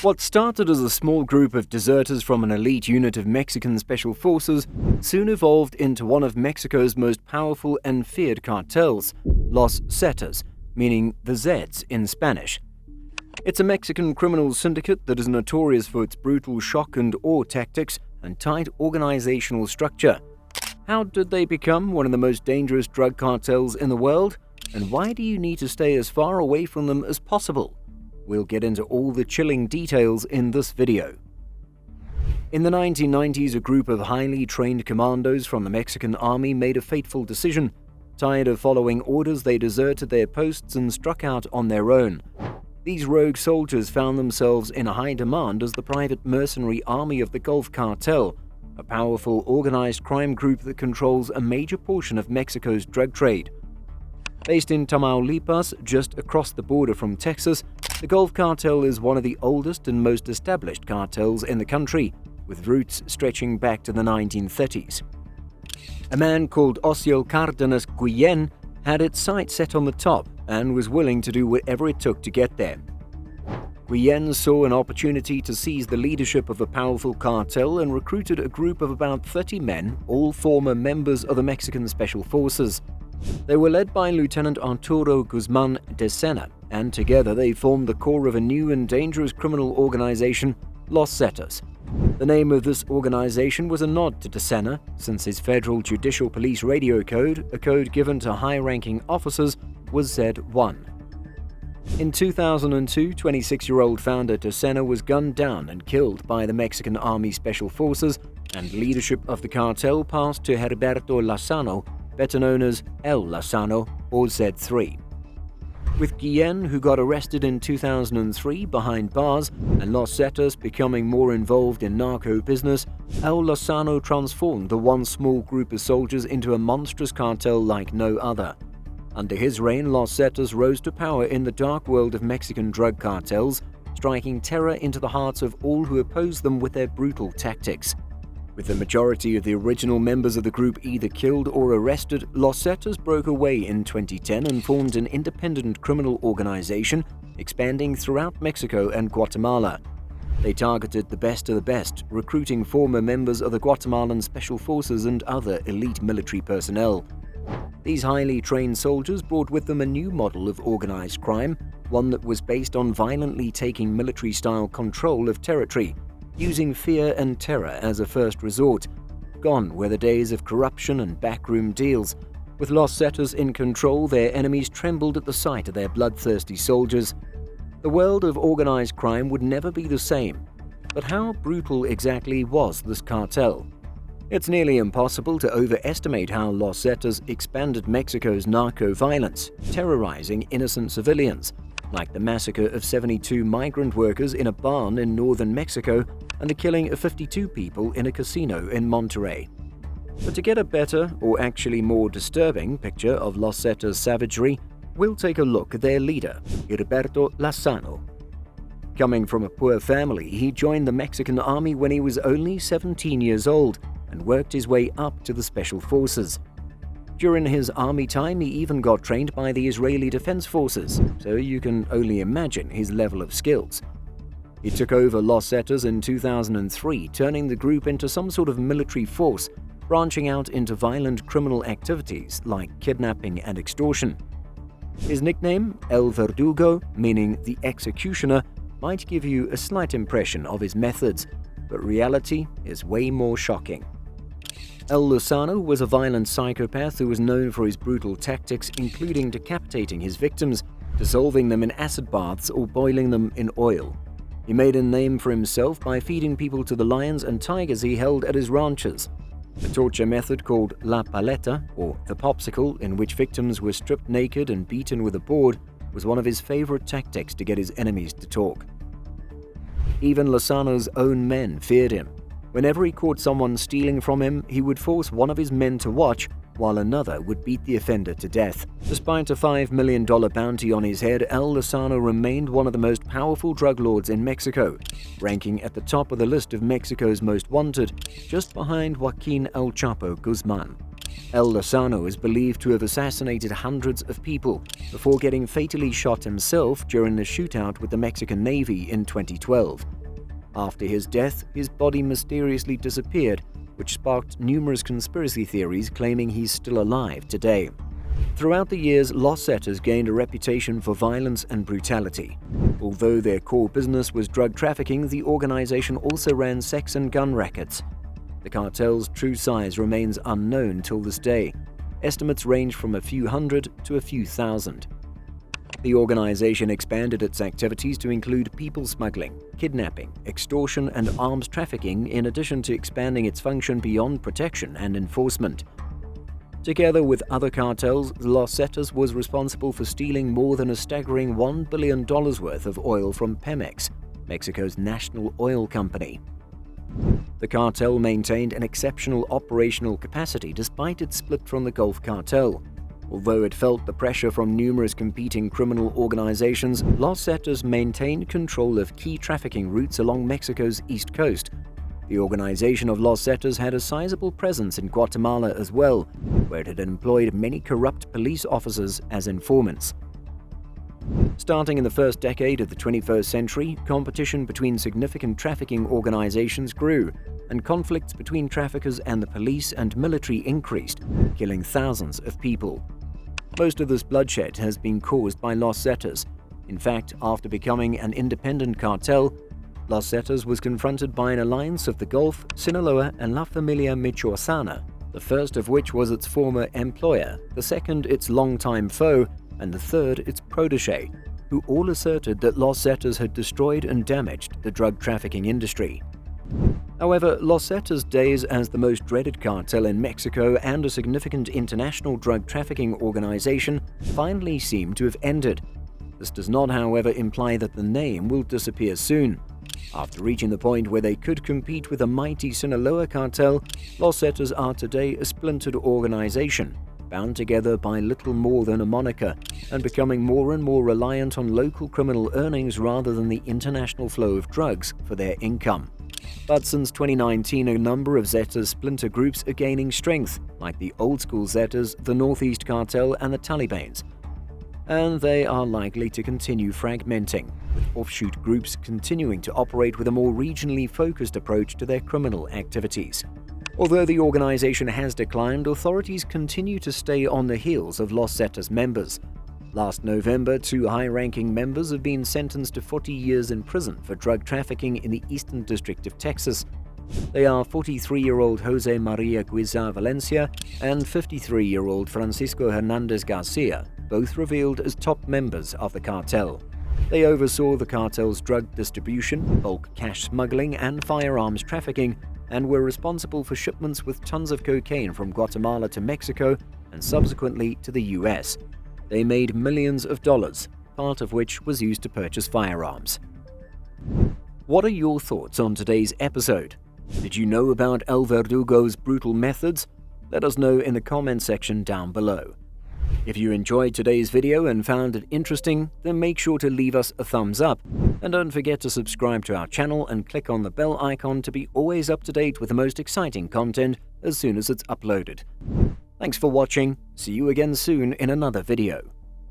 What started as a small group of deserters from an elite unit of Mexican special forces soon evolved into one of Mexico's most powerful and feared cartels, Los Zetas, meaning the Zeds in Spanish. It's a Mexican criminal syndicate that is notorious for its brutal shock and awe tactics and tight organizational structure. How did they become one of the most dangerous drug cartels in the world? And why do you need to stay as far away from them as possible? We'll get into all the chilling details in this video. In the 1990s, a group of highly trained commandos from the Mexican army made a fateful decision. Tired of following orders, they deserted their posts and struck out on their own. These rogue soldiers found themselves in high demand as the private mercenary army of the Gulf Cartel, a powerful organized crime group that controls a major portion of Mexico's drug trade. Based in Tamaulipas, just across the border from Texas, the Gulf Cartel is one of the oldest and most established cartels in the country, with roots stretching back to the 1930s. A man called Osiel Cardenas Guillen had its sights set on the top and was willing to do whatever it took to get there. Guillen saw an opportunity to seize the leadership of a powerful cartel and recruited a group of about 30 men, all former members of the Mexican Special Forces. They were led by Lieutenant Arturo Guzman de Sena, and together they formed the core of a new and dangerous criminal organization, Los Zetas. The name of this organization was a nod to de Sena, since his federal judicial police radio code, a code given to high-ranking officers, was Z1. In 2002, 26-year-old founder de Sena was gunned down and killed by the Mexican Army Special Forces, and leadership of the cartel passed to Heriberto Lazcano, better known as El Lazcano or Z3. With Guillen, who got arrested in 2003 behind bars, and Los Zetas becoming more involved in narco business, El Lazcano transformed the one small group of soldiers into a monstrous cartel like no other. Under his reign, Los Zetas rose to power in the dark world of Mexican drug cartels, striking terror into the hearts of all who opposed them with their brutal tactics. With the majority of the original members of the group either killed or arrested, Los Zetas broke away in 2010 and formed an independent criminal organization, expanding throughout Mexico and Guatemala. They targeted the best of the best, recruiting former members of the Guatemalan Special Forces and other elite military personnel. These highly trained soldiers brought with them a new model of organized crime, one that was based on violently taking military-style control of territory, using fear and terror as a first resort. Gone were the days of corruption and backroom deals. With Los Zetas in control, their enemies trembled at the sight of their bloodthirsty soldiers. The world of organized crime would never be the same. But how brutal exactly was this cartel? It's nearly impossible to overestimate how Los Zetas expanded Mexico's narco-violence, terrorizing innocent civilians, like the massacre of 72 migrant workers in a barn in northern Mexico and the killing of 52 people in a casino in Monterrey. But to get a better, or actually more disturbing, picture of Los Zetas' savagery, we'll take a look at their leader, Heriberto Lazcano. Coming from a poor family, he joined the Mexican army when he was only 17 years old and worked his way up to the Special Forces. During his army time, he even got trained by the Israeli Defense Forces, so you can only imagine his level of skills. He took over Los Zetas in 2003, turning the group into some sort of military force, branching out into violent criminal activities like kidnapping and extortion. His nickname, El Verdugo, meaning the executioner, might give you a slight impression of his methods, but reality is way more shocking. El Lazcano was a violent psychopath who was known for his brutal tactics, including decapitating his victims, dissolving them in acid baths, or boiling them in oil. He made a name for himself by feeding people to the lions and tigers he held at his ranches. A torture method called La Paleta, or the popsicle, in which victims were stripped naked and beaten with a board, was one of his favorite tactics to get his enemies to talk. Even Lazcano's own men feared him. Whenever he caught someone stealing from him, he would force one of his men to watch, while another would beat the offender to death. Despite a $5 million bounty on his head, El Lazcano remained one of the most powerful drug lords in Mexico, ranking at the top of the list of Mexico's most wanted, just behind Joaquin El Chapo Guzman. El Lazcano is believed to have assassinated hundreds of people before getting fatally shot himself during the shootout with the Mexican Navy in 2012. After his death, his body mysteriously disappeared, which sparked numerous conspiracy theories claiming he's still alive today. Throughout the years, Los Zetas gained a reputation for violence and brutality. Although their core business was drug trafficking, the organization also ran sex and gun rackets. The cartel's true size remains unknown till this day. Estimates range from a few hundred to a few thousand. The organization expanded its activities to include people smuggling, kidnapping, extortion, and arms trafficking, in addition to expanding its function beyond protection and enforcement. Together with other cartels, Los Zetas was responsible for stealing more than a staggering $1 billion worth of oil from Pemex, Mexico's national oil company. The cartel maintained an exceptional operational capacity despite its split from the Gulf cartel. Although it felt the pressure from numerous competing criminal organizations, Los Zetas maintained control of key trafficking routes along Mexico's east coast. The organization of Los Zetas had a sizable presence in Guatemala as well, where it had employed many corrupt police officers as informants. Starting in the first decade of the 21st century, competition between significant trafficking organizations grew, and conflicts between traffickers and the police and military increased, killing thousands of people. Most of this bloodshed has been caused by Los Zetas. In fact, after becoming an independent cartel, Los Zetas was confronted by an alliance of the Gulf, Sinaloa, and La Familia Michoacana, the first of which was its former employer, the second its longtime foe, and the third its protege, who all asserted that Los Zetas had destroyed and damaged the drug trafficking industry. However, Los Zetas' days as the most dreaded cartel in Mexico and a significant international drug trafficking organization finally seem to have ended. This does not, however, imply that the name will disappear soon. After reaching the point where they could compete with the mighty Sinaloa cartel, Los Zetas are today a splintered organization, bound together by little more than a moniker, and becoming more and more reliant on local criminal earnings rather than the international flow of drugs for their income. But since 2019, a number of Zetas splinter groups are gaining strength, like the old-school Zetas, the Northeast Cartel, and the Talibans. And they are likely to continue fragmenting, with offshoot groups continuing to operate with a more regionally focused approach to their criminal activities. Although the organization has declined, authorities continue to stay on the heels of Los Zetas members. Last November, 2 high-ranking members have been sentenced to 40 years in prison for drug trafficking in the Eastern District of Texas. They are 43-year-old Jose Maria Guizar Valencia and 53-year-old Francisco Hernandez Garcia, both revealed as top members of the cartel. They oversaw the cartel's drug distribution, bulk cash smuggling, and firearms trafficking, and were responsible for shipments with tons of cocaine from Guatemala to Mexico and subsequently to the US. They made millions of dollars, part of which was used to purchase firearms. What are your thoughts on today's episode? Did you know about El Verdugo's brutal methods? Let us know in the comment section down below. If you enjoyed today's video and found it interesting, then make sure to leave us a thumbs up, and don't forget to subscribe to our channel and click on the bell icon to be always up to date with the most exciting content as soon as it's uploaded. Thanks for watching. See you again soon in another video.